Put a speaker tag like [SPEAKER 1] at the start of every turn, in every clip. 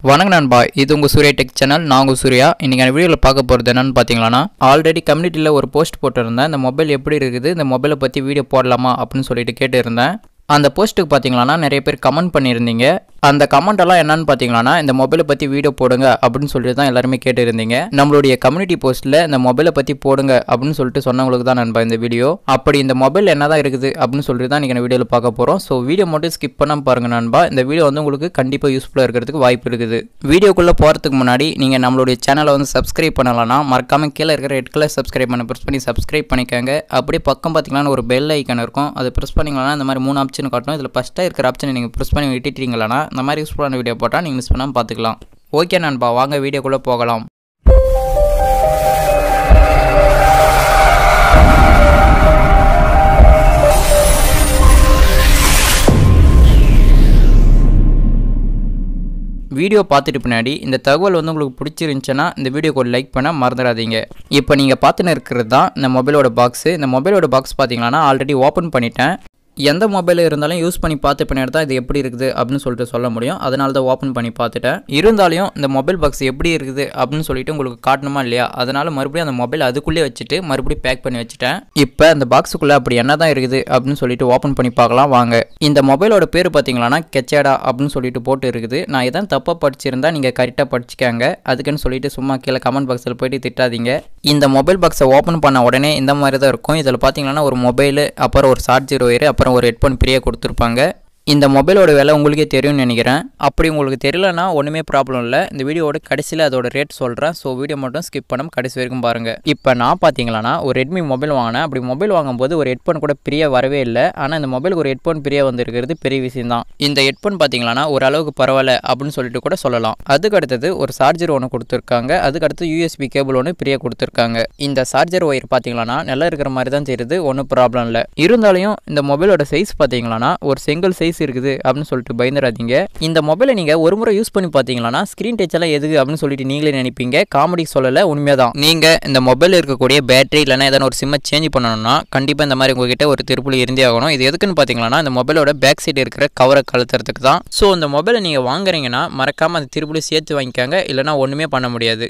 [SPEAKER 1] வணக்கம் நண்பா, இது உங்கள் சூர்யா டெக் சேனல். நான் உங்கள் சூர்யா. இன்றைக்கி வீடியோவில் பார்க்க போகிறது என்னென்னு பார்த்தீங்கன்னா, ஆல்ரெடி கம்யூனிட்டியில் ஒரு போஸ்ட் போட்டிருந்தேன். இந்த மொபைல் எப்படி இருக்குது, இந்த மொபைலை பற்றி வீடியோ போடலாமா அப்படின்னு சொல்லிட்டு கேட்டிருந்தேன். அந்த போஸ்ட்டுக்கு பார்த்தீங்கன்னா நிறைய பேர் கமெண்ட் பண்ணியிருந்தீங்க. அந்த கமெண்ட்டெல்லாம் என்னன்னு பார்த்தீங்கன்னா, இந்த மொபைலை பற்றி வீடியோ போடுங்க அப்படின்னு சொல்லிட்டு தான் எல்லாருமே கேட்டிருந்தீங்க. நம்மளுடைய கம்யூனிட்டி போஸ்ட்டில் இந்த மொபைலை பற்றி போடுங்க அப்படின்னு சொல்லிட்டு சொன்னவங்களுக்கு தான் நண்பா இந்த வீடியோ. அப்படி இந்த மொபைல் என்ன தான் இருக்குது அப்படின்னு சொல்லிட்டு தான் நீங்கள் வீடியோவில் பார்க்க போகிறோம். ஸோ வீடியோ மட்டும் ஸ்கிப் பண்ணாமல் பாருங்கள் நண்பா. இந்த வீடியோ உங்களுக்கு கண்டிப்பாக யூஸ்ஃபுல்லாக இருக்கிறதுக்கு வாய்ப்பு இருக்குது. வீடியோக்குள்ளே போகிறதுக்கு முன்னாடி நீங்கள் நம்மளுடைய சேனலை சப்ஸ்கிரைப் பண்ணலாம்னா மறக்காமல் கீழே இருக்கிற ரெட் கலர் சப்ஸ்கிரைப் ப்ரெஸ் பண்ணி சப்ஸ்கிரைப் பண்ணிக்கோங்க. அப்படியே பக்கம் பார்த்தீங்கன்னா ஒரு பெல் ஐக்கான் இருக்கும், அது ப்ரெஸ் பண்ணிங்கன்னா இந்த மாதிரி 3 ஆப்ஷன் காட்டணும். இதில் ஃபஸ்ட்டாக இருக்கிற ஆப்ஷனை நீங்கள் ப்ரெஸ் பண்ணி விட்டுட்டீங்களா இந்த மாதிரி யூஸ்ஃபுல்லான வீடியோ போட்டால் நீங்கள் மிஸ் பண்ணாமல் பார்த்துக்கலாம். ஓகே நண்பா, வாங்க வீடியோக்குள்ளே போகலாம். வீடியோ பார்த்துட்டு பின்னாடி இந்த தகவல் உங்களுக்கு பிடிச்சிருந்துச்சுன்னா இந்த வீடியோக்கு ஒரு லைக் பண்ண மறந்துடாதீங்க. இப்போ நீங்கள் பார்த்துன்னு இருக்கிறது தான் இந்த மொபைலோட பாக்ஸு. இந்த மொபைலோட பாக்ஸ் பார்த்தீங்கன்னா ஆல்ரெடி ஓப்பன் பண்ணிட்டேன். எந்த மொபைல் இருந்தாலும் யூஸ் பண்ணி பார்த்த பின்னாடி தான் இது எப்படி இருக்குது அப்படின்னு சொல்லிட்டு சொல்ல முடியும். அதனால தான் ஓப்பன் பண்ணி பார்த்துட்டேன். இருந்தாலும் இந்த மொபைல் பாக்ஸ் எப்படி இருக்குது அப்படின்னு சொல்லிட்டு உங்களுக்கு காட்டணுமா இல்லையா, அதனால மறுபடியும் அந்த மொபைல் அதுக்குள்ளே வச்சுட்டு மறுபடியும் பேக் பண்ணி வச்சுட்டேன். இப்போ அந்த பாக்ஸுக்குள்ளே அப்படி என்ன தான் இருக்குது அப்படின்னு சொல்லிட்டு ஓப்பன் பண்ணி பார்க்கலாம் வாங்க. இந்த மொபைலோட பேர் பார்த்தீங்கன்னா கெச்சாடா அப்படின்னு சொல்லிட்டு போட்டு இருக்குது. நான் எதாவது தப்பாக படிச்சிருந்தா நீங்கள் கரெக்டாக படிச்சுக்காங்க. அதுக்குன்னு சொல்லிட்டு சும்மா கீழே கமெண்ட் பாக்ஸில் போயிட்டு திட்டாதீங்க. இந்த மொபைல் பாக்ஸை ஓப்பன் பண்ண உடனே இந்த மாதிரி தான் இருக்கும். இதில் பார்த்தீங்கன்னா ஒரு மொபைல், அப்புறம் ஒரு சார்ஜர் ஒயர், அப்புறம் ஒரு ஹெட்ஃபோன் ஃப்ரீயாக கொடுத்துருப்பாங்க. இந்த மொபைலோட விலை உங்களுக்கே தெரியும்னு நினைக்கிறேன். அப்படி உங்களுக்கு தெரியலனா ஒன்றுமே ப்ராப்ளம் இல்லை. இந்த வீடியோட கடைசியில் அதோட ரேட் சொல்கிறேன். ஸோ வீடியோ மட்டும் ஸ்கிப் பண்ணாமல் கடைசி வரைக்கும் பாருங்கள். இப்போ நான் பார்த்தீங்கன்னா ஒரு ரெட்மி மொபைல் வாங்கினேன். அப்படி மொபைல் வாங்கும்போது ஒரு ஹெட்ஃபோன் கூட ஃப்ரீயாக வரவே இல்லை. ஆனால் இந்த மொபைலுக்கு ஒரு ஹெட்ஃபோன் ஃப்ரீயாக வந்துருக்கிறது பெரிய விஷயம் தான். இந்த ஹெட்ஃபோன் பார்த்தீங்கன்னா ஓரளவுக்கு பரவாயில்ல அப்படின்னு சொல்லிட்டு கூட சொல்லலாம். அதுக்கு அடுத்தது ஒரு சார்ஜர் ஒன்று கொடுத்துருக்காங்க. அதுக்கடுத்து யூஎஸ்பி கேபிள் ஒன்று ஃப்ரீயாக கொடுத்துருக்காங்க. இந்த சார்ஜர் ஒயர் பார்த்தீங்கன்னா நல்லா இருக்கிற மாதிரி தான் தெரியுது, ஒன்றும் ப்ராப்ளம் இல்லை. இருந்தாலும் இந்த மொபைலோட சைஸ் பார்த்தீங்கன்னா ஒரு சிங்கிள் சைஸ் இருக்குது அப்படின்னு சொல்லிட்டு பயந்துடாதீங்க. இந்த மொபைலை நீங்க ஒரு முறை யூஸ் பண்ணி பாத்தீங்கன்னா ஸ்கிரீன் டச் எல்லாம் எதுக்கு அப்படின்னு சொல்லிட்டு நீங்களே நினைப்பீங்க. காமெடி சொல்லல, உண்மையாதான். நீங்க இந்த மொபைல் இருக்கக்கூடிய பேட்டரி இல்லைன்னா ஏதாவது ஒரு சிம்மை சேஞ்ச் பண்ணணும்னா கண்டிப்பா இந்த மாதிரி உங்ககிட்ட ஒரு திருப்புளி இருந்தே ஆகணும். இது எதுக்குன்னு பாத்தீங்கன்னா இந்த மொபைலோட பேக் சைடு இருக்கிற கவரை கழுத்துறதுக்கு தான். ஸோ இந்த மொபைலை நீங்க வாங்குறீங்கன்னா மறக்காம அந்த திருப்புளி சேர்த்து வாங்கிக்காங்க, இல்லைன்னா ஒண்ணுமே பண்ண முடியாது.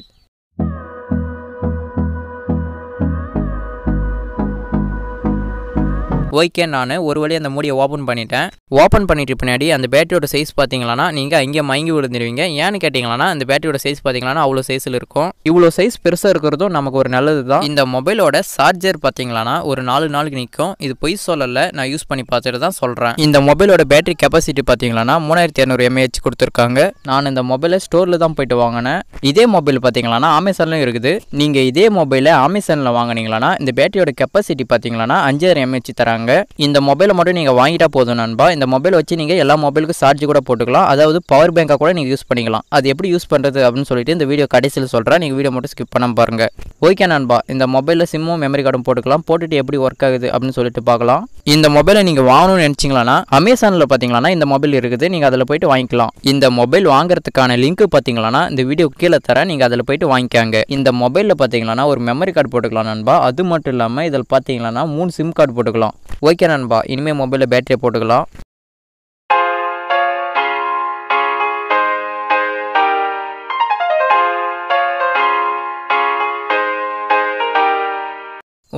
[SPEAKER 1] ஓகே, நான் ஒரு வழியாக அந்த மூடியை ஓப்பன் பண்ணிட்டேன். ஓப்பன் பண்ணிட்டு பின்னாடி அந்த பேட்டரியோட சைஸ் பார்த்தீங்கன்னா நீங்கள் அங்கே மயங்கி விழுந்துருவீங்க. ஏன்னு கேட்டிங்கன்னா அந்த பேட்டரியோட சைஸ் பார்த்தீங்கன்னா அவ்வளோ சைஸில் இருக்கும். இவ்வளோ சைஸ் பெருசாக இருக்கிறதும் நமக்கு ஒரு நல்லது தான். இந்த மொபைலோட சார்ஜர் பார்த்தீங்கன்னா ஒரு 4 நாளுக்கு நிற்கும். இது பொய் சொல்லலை, நான் யூஸ் பண்ணி பார்த்துட்டு தான் சொல்கிறேன். இந்த மொபைலோட பேட்டரி கெப்பாசிட்டி பார்த்தீங்கன்னா 3200 mAh கொடுத்துருக்காங்க. நான் இந்த மொபைலை ஸ்டோரில் தான் போயிட்டு வாங்கினேன். இதே மொபைல் பார்த்தீங்கன்னா அமேசான்லையும் இருக்குது. நீங்கள் இதே மொபைலை அமேசானில் வாங்கினீங்களா இந்த பேட்டரியோட கெப்பாசிட்டி பார்த்தீங்கன்னா 5000 mAh தராங்க. இந்த மொபைலை மட்டும் நீங்க வாங்கிட்டா போதும் நண்பா. இந்த மொபைல் வச்சு நீங்க எல்லா மொபைலுக்கும் சார்ஜ் கூட போட்டுக்கலாம். அதாவது பவர் பேங்கா கூட நீங்க யூஸ் பண்ணிக்கலாம். அது எப்படி யூஸ் பண்றது அப்படின்னு சொல்லிட்டு இந்த வீடியோ கடைசியில் சொல்றேன். நீங்க வீடியோ மட்டும் ஸ்கிப் பண்ணாம பாருங்க. ஓகே நண்பா, இந்த மொபைலில் சிம்மும் மெமரி கார்டும் போட்டுக்கலாம். போட்டுட்டு எப்படி ஒர்க் ஆகுது அப்படின்னு சொல்லிட்டு பார்க்கலாம். இந்த மொபைலை நீங்க வாங்கணும்னு நினைச்சீங்களா அமேசான்ல பாத்தீங்கன்னா இந்த மொபைல் இருக்குது, நீங்க அதில் போயிட்டு வாங்கிக்கலாம். இந்த மொபைல் வாங்குறதுக்கான லிங்க் பாத்தீங்கன்னா இந்த வீடியோ கீழே தரேன், நீங்க அதில் போயிட்டு வாங்கிக்காங்க. இந்த மொபைலில் பாத்தீங்கன்னா ஒரு மெமரி கார்டு போட்டுக்கலாம் நண்பா. அது மட்டும் இல்லாமல் இதில் பாத்தீங்கன்னா 3 சிம் கார்டு போட்டுக்கலாம். ஓகே நண்பா, இனிமேல் மொபைலில் பேட்டரியை போட்டுக்கலாம்.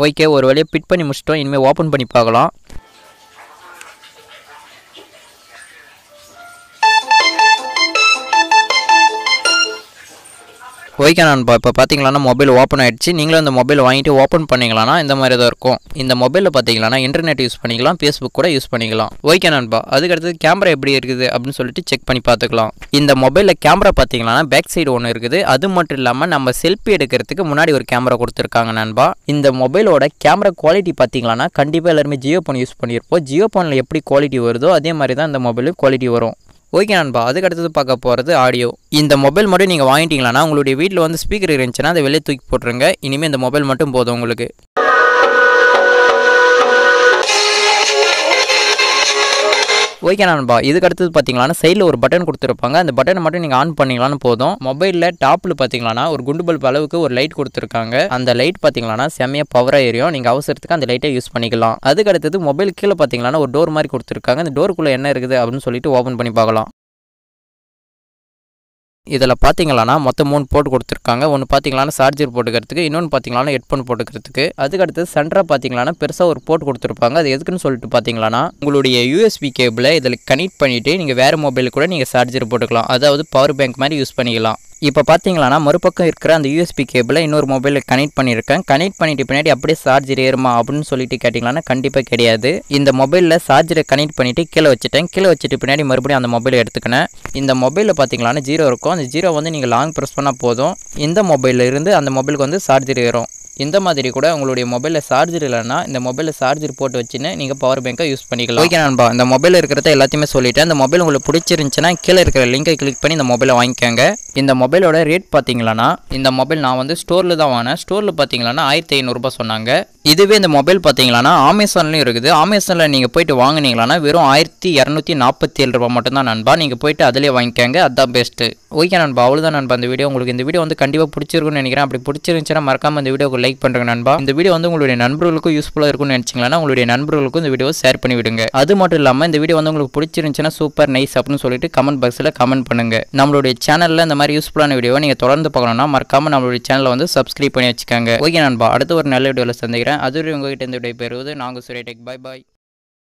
[SPEAKER 1] ஓகே, ஒரு வழியாக ஃபிட் பண்ணி முடிச்சிட்டோம். இனிமேல் ஓப்பன் பண்ணி பார்க்கலாம். ஓகே நண்பா, இப்போ பார்த்தீங்கன்னா மொபைல் ஓப்பன் ஆகிடுச்சு. நீங்களும் இந்த மொபைல் வாங்கிட்டு ஓப்பன் பண்ணிங்களா இந்த மாதிரி தான் இருக்கும். இந்த மொபைலில் பார்த்தீங்கன்னா இன்டர்நெட் யூஸ் பண்ணிக்கலாம், ஃபேஸ்புக் கூட யூஸ் பண்ணிக்கலாம். ஓகே நண்பா, அதுக்கடுத்து கேமரா எப்படி இருக்குது அப்படின்னு சொல்லிட்டு செக் பண்ணி பார்த்துக்கலாம். இந்த மொபைலில் கேமரா பார்த்தீங்கன்னா பேக் சைடு ஒன்று இருக்குது. அது மட்டும் இல்லாமல் நம்ம செல்ஃபி எடுக்கிறதுக்கு முன்னாடி ஒரு கேமரா கொடுத்துருக்காங்க நண்பா. இந்த மொபைலோட கேமரா குவாலிட்டி பார்த்தீங்கன்னா கண்டிப்பாக எல்லாருமே ஜியோ ஃபோன் யூஸ் பண்ணியிருப்போம். ஜியோ ஃபோனில் எப்படி குவாலிட்டி வருதோ அதே மாதிரி தான் இந்த மொபைலும் குவாலிட்டி வரும். ஓகே நண்பா, அதுக்கு அடுத்தது பார்க்க போகிறது ஆடியோ. இந்த மொபைல் மட்டும் நீங்கள் வாங்கிட்டீங்களா உங்களுடைய வீட்டில் ஸ்பீக்கர் இருந்துச்சுன்னா அதை வெளியே தூக்கி போட்டுருங்க. இனிமேல் இந்த மொபைல் மட்டும் போதும் உங்களுக்கு. ஓகே நண்பா, இதுக்கு அடுத்தது பார்த்தீங்கன்னா சைடில் ஒரு பட்டன் கொடுத்துருப்பாங்க. அந்த பட்டனை மட்டும் நீங்கள் ஆன் பண்ணிங்களான்னு போதும். மொபைலில் டாப்பில் பார்த்தீங்கன்னா ஒரு குண்டு பல்ப் அளவுக்கு ஒரு லைட் கொடுத்துருக்காங்க. அந்த லைட் பார்த்தீங்கன்னா செம்மையாக பவராக எரியும். நீங்கள் அவசரத்துக்கு அந்த லைட்டை யூஸ் பண்ணிக்கலாம். அதுக்கு அடுத்தது மொபைல் கீழே பார்த்தீங்கன்னா ஒரு டோர் மாதிரி கொடுத்துருக்காங்க. அந்த டோருக்குள்ளே என்ன இருக்குது அப்படின்னு சொல்லிட்டு ஓப்பன் பண்ணி பார்க்கலாம். இதில் பார்த்தீங்களானா மொத்தம் 3 போர்ட் கொடுத்துருக்காங்க. ஒன்று பார்த்தீங்களானா சார்ஜர் போட்டுக்கிறதுக்கு, இன்னொன்று பார்த்தீங்களானா ஹெட்ஃபோன் போட்டுக்கிறதுக்கு. அதுக்கடுத்து சென்டராக பார்த்தீங்களானா பெருசாக ஒரு போர்ட் கொடுத்துருப்பாங்க. அது எதுக்குன்னு சொல்லிட்டு பார்த்தீங்களானா உங்களுடைய யூஎஸ்பி கேபிளை இதில் கனெக்ட் பண்ணிவிட்டு நீங்கள் வேறு மொபைலுக்கு கூட நீங்கள் சார்ஜர் போட்டுக்கலாம். அதாவது பவர் பேங்க் மாதிரி யூஸ் பண்ணிக்கலாம். இப்போ பார்த்தீங்களானா மறுபக்கம் இருக்கிற அந்த யூஎஸ்பி கேபிளை இன்னொரு மொபைலில் கனெக்ட் பண்ணியிருக்கேன். கனெக்ட் பண்ணிட்டு பின்னாடி அப்படியே சார்ஜர் ஏறுமா அப்படின்னு சொல்லிட்டு கேட்டிங்களானா கண்டிப்பாக கிடையாது. இந்த மொபைலில் சார்ஜரை கனெக்ட் பண்ணிவிட்டு கீழே வச்சுட்டேன். கீழே வச்சுட்டு பின்னாடி மறுபடியும் அந்த மொபைலை எடுத்துக்கினேன். இந்த மொபைலில் பார்த்தீங்களானா 0 இருக்கும். அந்த 0 வந்து நீங்கள் லாங் ப்ரெஸ் பண்ணால் போதும், இந்த மொபைலில் இருந்து அந்த மொபைலுக்கு வந்து சார்ஜர் ஏறும். இந்த மாதிரி கூட உங்களுடைய மொபைலில் சார்ஜர் இல்லைன்னா இந்த மொபைலில் சார்ஜர் போட்டு வச்சுன்னு நீங்கள் பவர் பேங்கை யூஸ் பண்ணிக்கலாம். ஓகே நண்பா, இந்த மொபைலில் இருக்கிறத எல்லாத்தையுமே சொல்லிவிட்டேன். இந்த மொபைல் உங்களுக்கு பிடிச்சிருந்துச்சுன்னா கீழே இருக்கிற லிங்கை கிளிக் பண்ணி இந்த மொபைலை வாங்கிக்கோங்க. இந்த மொபைலோட ரேட் பார்த்தீங்களானா இந்த மொபைல் நான் வந்து ஸ்டோரில் தான் வாங்கினேன். ஸ்டோரில் பார்த்தீங்களானா 1500 சொன்னாங்க. இதுவே இந்த மொபைல் பார்த்தீங்களானா அமேசான்லையும் இருக்குது. அமேசானில் நீங்கள் போயிட்டு வாங்கினீங்களானா வெறும் 1247 ரூபா மட்டும்தான் நண்பா. நீங்கள் போயிட்டு அதிலே வாங்கிக்கோங்க, அதுதான் பெஸ்ட்டு. ஓகே நண்பா, அவ்வளோதான் நண்பா இந்த வீடியோ. உங்களுக்கு இந்த வீடியோ வந்து கண்டிப்பாக பிடிச்சிருக்குன்னு நினைக்கிறேன். அப்படி பிடிச்சிருந்துச்சுன்னா மறக்காம இந்த வீடியோக்கு லைக் பண்ணுங்க நண்பா. இந்த வீடியோ வந்து உங்களுடைய நண்பர்களுக்கும் யூஸ்ஃபுல்லாக இருக்கும்னு நினச்சிங்களா உங்களுடைய நண்பர்களுக்கும் இந்த வீடியோ ஷேர் பண்ணி விடுங்க. அது மட்டும் இல்லாமல் இந்த வீடியோ வந்து உங்களுக்கு பிடிச்சிருந்துச்சுன்னா சூப்பர் நைஸ் அப்படின்னு சொல்லிட்டு கமெண்ட் பாக்ஸில் கமெண்ட் பண்ணுங்க. நம்மளுடைய சேனலில் இந்த மாதிரி யூஸ்ஃபுல்லான வீடியோவை நீங்கள் தொடர்ந்து பார்க்கணும்னா மறக்காம நம்மளுடைய சேனலை வந்து சப்ஸ்கிரைப் பண்ணி வச்சுக்கோங்க. ஓகே நண்பா, அடுத்த ஒரு நல்ல வீடியோவில் சந்திக்கிறேன். அதுவரை உங்ககிட்ட இந்த வீடியோ பெறுவது நாங்கள் சூர்யா டெக். Bye bye.